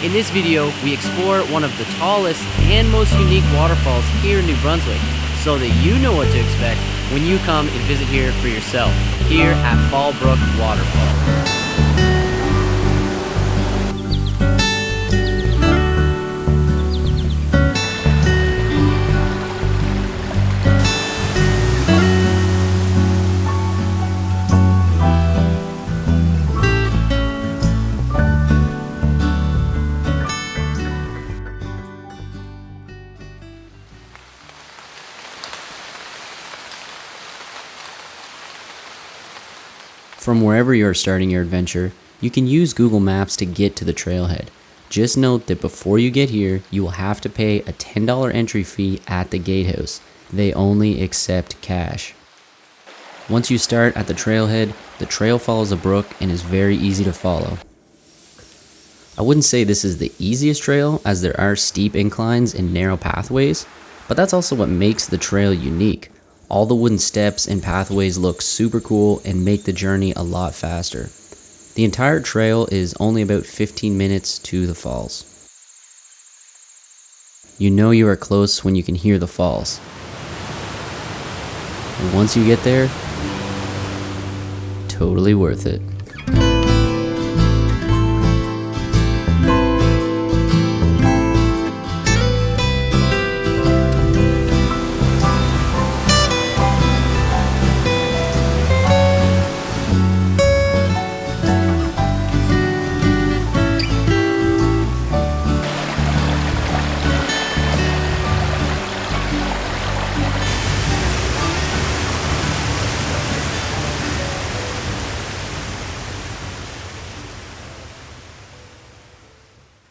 In this video, we explore one of the tallest and most unique waterfalls here in New Brunswick, so that you know what to expect when you come and visit here for yourself, here at Fall Brook Waterfall. From wherever you're starting your adventure, you can use Google Maps to get to the trailhead. Just note that before you get here, you will have to pay a $10 entry fee at the gatehouse. They only accept cash. Once you start at the trailhead, the trail follows a brook and is very easy to follow. I wouldn't say this is the easiest trail, as there are steep inclines and narrow pathways, but that's also what makes the trail unique. All the wooden steps and pathways look super cool and make the journey a lot faster. The entire trail is only about 15 minutes to the falls. You know you are close when you can hear the falls. And once you get there, totally worth it.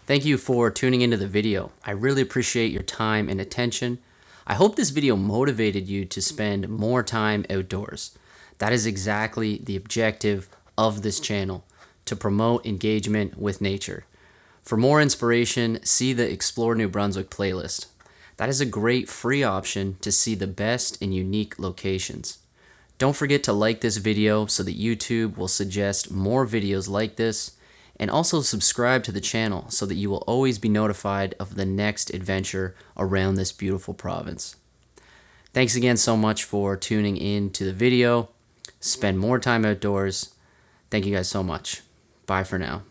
Thank you for tuning into the video. I really appreciate your time and attention. I hope this video motivated you to spend more time outdoors. That is exactly the objective of this channel, to promote engagement with nature. For more inspiration, see the Explore New Brunswick playlist. That is a great free option to see the best and unique locations. Don't forget to like this video so that YouTube will suggest more videos like this. And also subscribe to the channel so that you will always be notified of the next adventure around this beautiful province. Thanks again so much for tuning in to the video. Spend more time outdoors. Thank you guys so much. Bye for now.